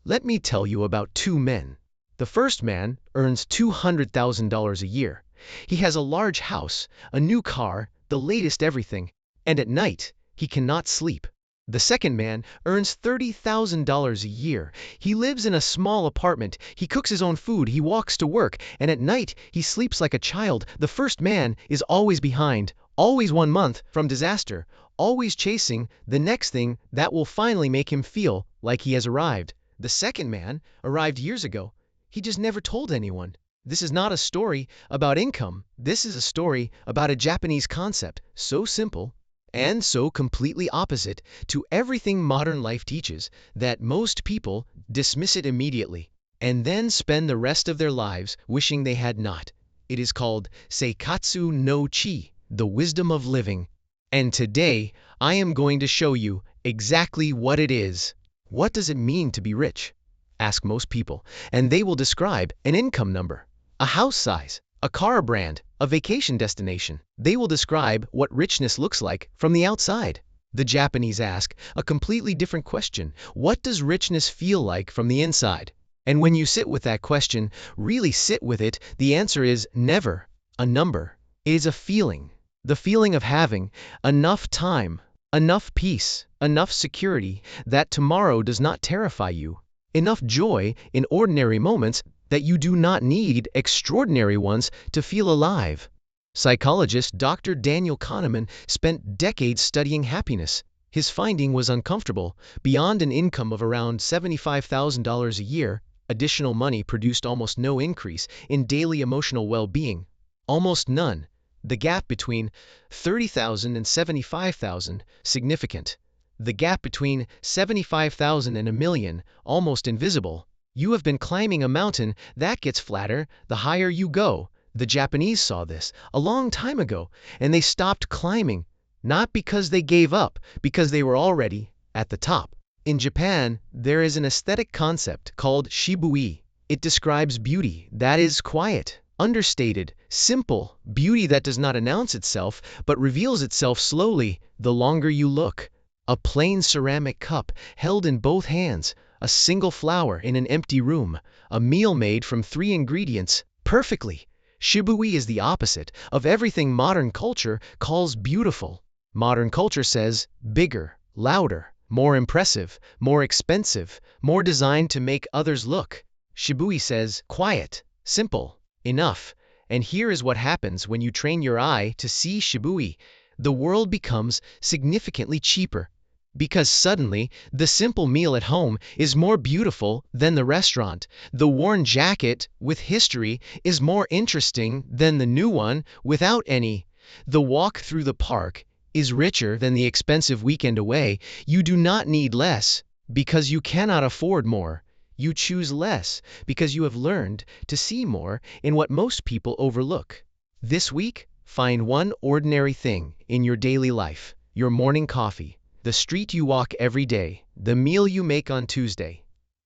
Let me tell you about two men. The first man earns $200,000 a year. He has a large house, a new car, the latest everything, and at night, he cannot sleep. The second man earns $30,000 a year. He lives in a small apartment, he cooks his own food, he walks to work, and at night, he sleeps like a child. The first man is always behind, always 1 month from disaster, always chasing the next thing that will finally make him feel like he has arrived. The second man arrived years ago. He just never told anyone. This is not a story about income. This is a story about a Japanese concept, so simple and so completely opposite to everything modern life teaches that most people dismiss it immediately and then spend the rest of their lives wishing they had not. It is called Seikatsu no Chi, the wisdom of living. And today, I am going to show you exactly what it is. What does it mean to be rich? Ask most people, and they will describe an income number, a house size, a car brand, a vacation destination. They will describe what richness looks like from the outside. The Japanese ask a completely different question. What does richness feel like from the inside? And when you sit with that question, really sit with it, the answer is never a number. It is a feeling. The feeling of having enough time, enough peace, enough security that tomorrow does not terrify you, enough joy in ordinary moments that you do not need extraordinary ones to feel alive. Psychologist Dr. Daniel Kahneman spent decades studying happiness. His finding was uncomfortable. Beyond an income of around $75,000 a year, additional money produced almost no increase in daily emotional well-being. Almost none. The gap between $30,000 and $75,000, significant. The gap between $75,000 and $1 million, almost invisible. You have been climbing a mountain that gets flatter the higher you go. The Japanese saw this a long time ago, and they stopped climbing, not because they gave up, because they were already at the top. In Japan, there is an aesthetic concept called shibui. It describes beauty that is quiet, understated, simple, beauty that does not announce itself but reveals itself slowly the longer you look. A plain ceramic cup held in both hands, a single flower in an empty room, a meal made from 3 ingredients, perfectly. Shibui is the opposite of everything modern culture calls beautiful. Modern culture says bigger, louder, more impressive, more expensive, more designed to make others look. Shibui says quiet, simple, enough. And here is what happens when you train your eye to see shibui. The world becomes significantly cheaper. Because suddenly, the simple meal at home is more beautiful than the restaurant. The worn jacket with history is more interesting than the new one without any. The walk through the park is richer than the expensive weekend away. You do not need less because you cannot afford more. You choose less because you have learned to see more in what most people overlook. This week, find one ordinary thing in your daily life, your morning coffee, the street you walk every day, the meal you make on Tuesday,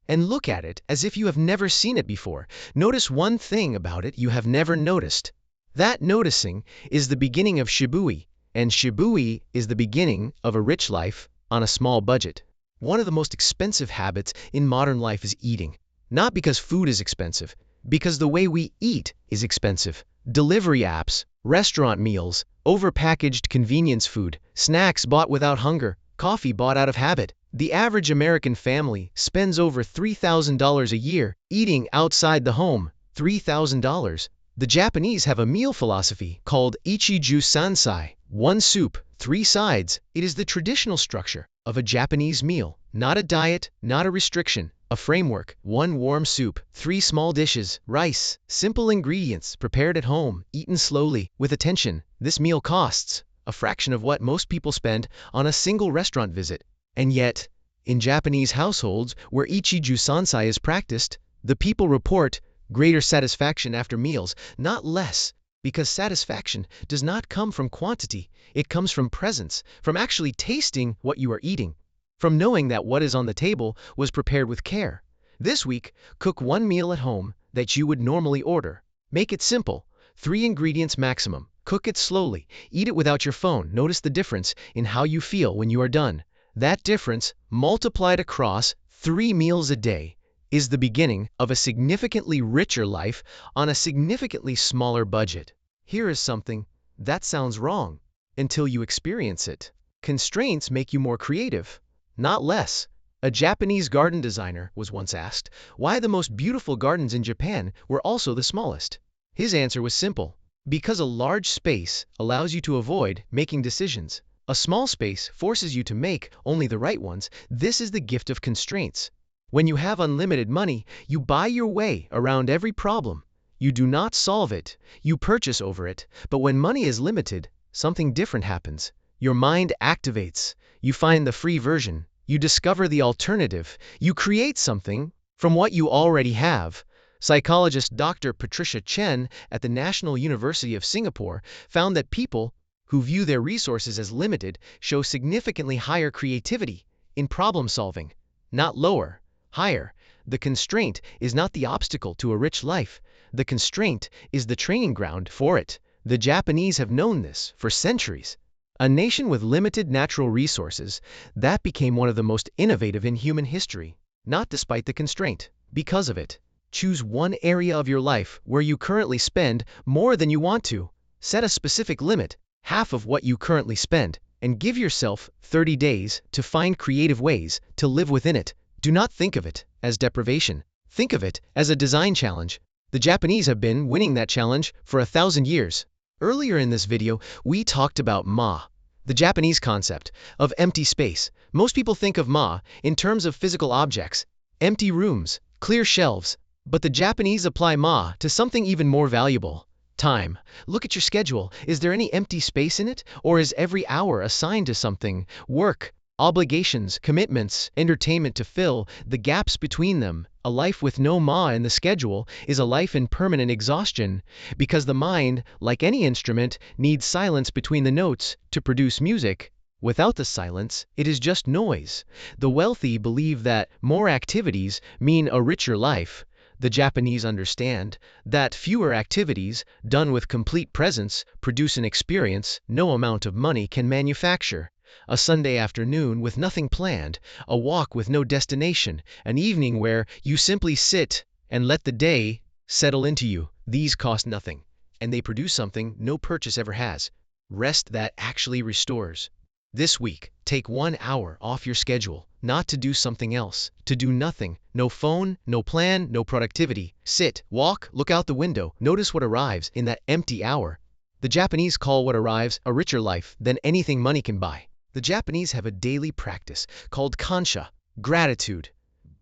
and look at it as if you have never seen it before. Notice one thing about it you have never noticed. That noticing is the beginning of shibui, and shibui is the beginning of a rich life on a small budget. One of the most expensive habits in modern life is eating. Not because food is expensive, because the way we eat is expensive. Delivery apps, restaurant meals, overpackaged convenience food, snacks bought without hunger, coffee bought out of habit. The average American family spends over $3,000 a year eating outside the home. $3,000. The Japanese have a meal philosophy called Ichiju Sansai, 1 soup, 3 sides. It is the traditional structure of a Japanese meal, not a diet, not a restriction, a framework. 1 warm soup, 3 small dishes, rice, simple ingredients, prepared at home, eaten slowly, with attention. This meal costs a fraction of what most people spend on a single restaurant visit. And yet, in Japanese households where Ichiju Sansai is practiced, the people report greater satisfaction after meals, not less, because satisfaction does not come from quantity, it comes from presence, from actually tasting what you are eating, from knowing that what is on the table was prepared with care. This week, cook 1 meal at home that you would normally order. Make it simple, 3 ingredients maximum. Cook it slowly, eat it without your phone. Notice the difference in how you feel when you are done. That difference, multiplied across 3 meals a day, is the beginning of a significantly richer life on a significantly smaller budget. Here is something that sounds wrong until you experience it. Constraints make you more creative, not less. A Japanese garden designer was once asked why the most beautiful gardens in Japan were also the smallest. His answer was simple: because a large space allows you to avoid making decisions. A small space forces you to make only the right ones. This is the gift of constraints. When you have unlimited money, you buy your way around every problem. You do not solve it, you purchase over it. But when money is limited, something different happens. Your mind activates. You find the free version. You discover the alternative. You create something from what you already have. Psychologist Dr. Patricia Chen at the National University of Singapore found that people who view their resources as limited show significantly higher creativity in problem solving, not lower, higher. The constraint is not the obstacle to a rich life. The constraint is the training ground for it. The Japanese have known this for centuries. A nation with limited natural resources that became one of the most innovative in human history, not despite the constraint, because of it. Choose one area of your life where you currently spend more than you want to. Set a specific limit, half of what you currently spend, and give yourself 30 days to find creative ways to live within it. Do not think of it as deprivation. Think of it as a design challenge. The Japanese have been winning that challenge for 1,000 years. Earlier in this video, we talked about ma, the Japanese concept of empty space. Most people think of ma in terms of physical objects, empty rooms, clear shelves. But the Japanese apply ma to something even more valuable: time. Look at your schedule. Is there any empty space in it? Or is every hour assigned to something? Work, obligations, commitments, entertainment to fill the gaps between them. A life with no ma in the schedule is a life in permanent exhaustion, because the mind, like any instrument, needs silence between the notes to produce music. Without the silence, it is just noise. The wealthy believe that more activities mean a richer life. The Japanese understand that fewer activities, done with complete presence, produce an experience no amount of money can manufacture. A Sunday afternoon with nothing planned, a walk with no destination, an evening where you simply sit and let the day settle into you. These cost nothing, and they produce something no purchase ever has: rest that actually restores. This week, take 1 hour off your schedule, not to do something else, to do nothing. No phone, no plan, no productivity. Sit, walk, look out the window, notice what arrives in that empty hour. The Japanese call what arrives a richer life than anything money can buy. The Japanese have a daily practice called kansha, gratitude.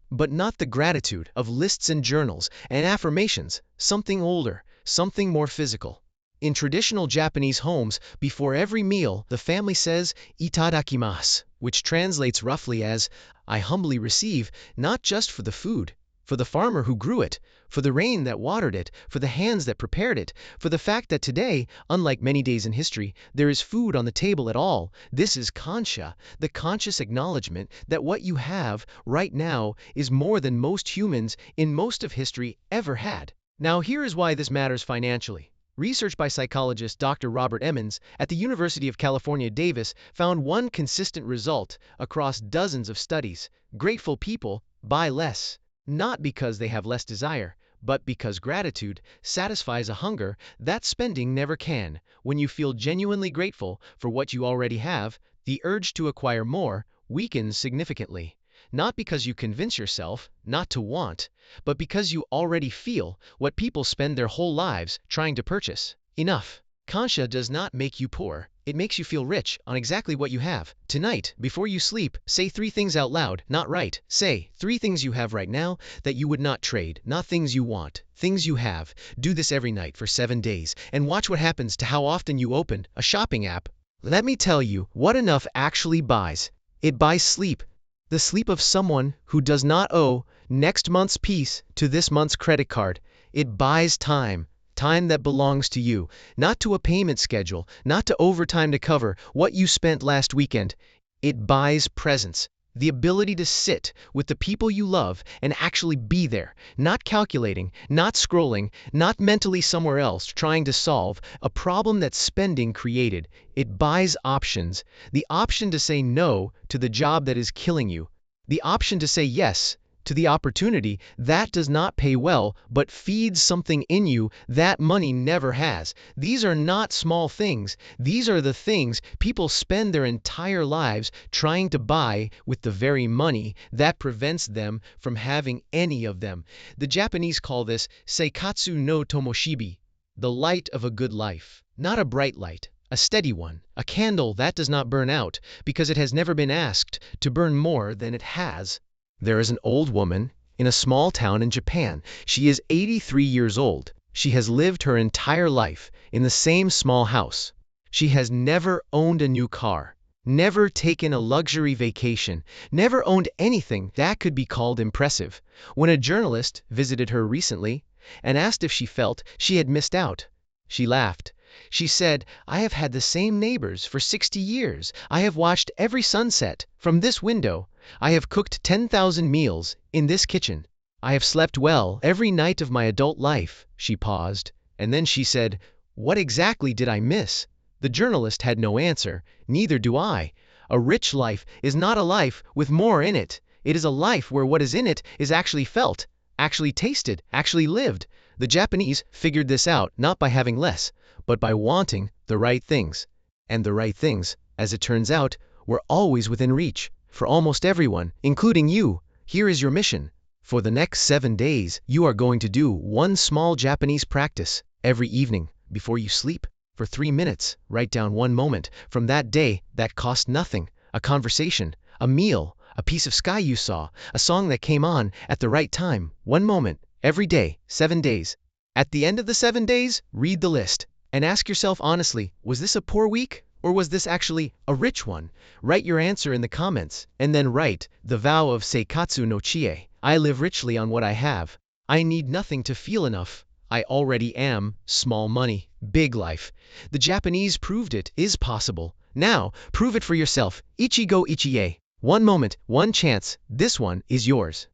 But not the gratitude of lists and journals and affirmations, something older, something more physical. In traditional Japanese homes, before every meal, the family says "itadakimasu," which translates roughly as "I humbly receive," not just for the food, for the farmer who grew it, for the rain that watered it, for the hands that prepared it, for the fact that today, unlike many days in history, there is food on the table at all. This is kansha, the conscious acknowledgement that what you have right now is more than most humans in most of history ever had. Now here is why this matters financially. Research by psychologist Dr. Robert Emmons at the University of California, Davis found one consistent result across dozens of studies: grateful people buy less, not because they have less desire, but because gratitude satisfies a hunger that spending never can. When you feel genuinely grateful for what you already have, the urge to acquire more weakens significantly. Not because you convince yourself not to want, but because you already feel what people spend their whole lives trying to purchase: enough. Kansha does not make you poor, it makes you feel rich on exactly what you have. Tonight, before you sleep, say 3 things out loud, not write. Say 3 things you have right now that you would not trade, not things you want, things you have. Do this every night for 7 days, and watch what happens to how often you open a shopping app. Let me tell you what enough actually buys. It buys sleep. The sleep of someone who does not owe next month's piece to this month's credit card. It buys time, time that belongs to you, not to a payment schedule, not to overtime to cover what you spent last weekend. It buys presence, the ability to sit with the people you love and actually be there, not calculating, not scrolling, not mentally somewhere else trying to solve a problem that spending created. It buys options, the option to say no to the job that is killing you, the option to say yes to the opportunity that does not pay well but feeds something in you that money never has. These are not small things. These are the things people spend their entire lives trying to buy with the very money that prevents them from having any of them. The Japanese call this seikatsu no tomoshibi, the light of a good life. Not a bright light, a steady one, a candle that does not burn out because it has never been asked to burn more than it has. There is an old woman in a small town in Japan. She is 83 years old. She has lived her entire life in the same small house. She has never owned a new car, never taken a luxury vacation, never owned anything that could be called impressive. When a journalist visited her recently and asked if she felt she had missed out, she laughed. She said, "I have had the same neighbors for 60 years. I have watched every sunset from this window. I have cooked 10,000 meals in this kitchen. I have slept well every night of my adult life." She paused, and then she said, "What exactly did I miss?" The journalist had no answer. Neither do I. A rich life is not a life with more in it. It is a life where what is in it is actually felt, actually tasted, actually lived. The Japanese figured this out not by having less, but by wanting the right things. And the right things, as it turns out, were always within reach for almost everyone, including you. Here is your mission. For the next 7 days, you are going to do one small Japanese practice every evening before you sleep. For 3 minutes, write down one moment from that day that cost nothing, a conversation, a meal, a piece of sky you saw, a song that came on at the right time. One moment, every day, 7 days. At the end of the 7 days, read the list and ask yourself honestly, was this a poor week? Or was this actually a rich one? Write your answer in the comments, and then write the vow of Seikatsu no Chie. I live richly on what I have. I need nothing to feel enough. I already am. Small money, big life. The Japanese proved it is possible. Now, prove it for yourself. Ichigo Ichie. One moment, one chance. This one is yours.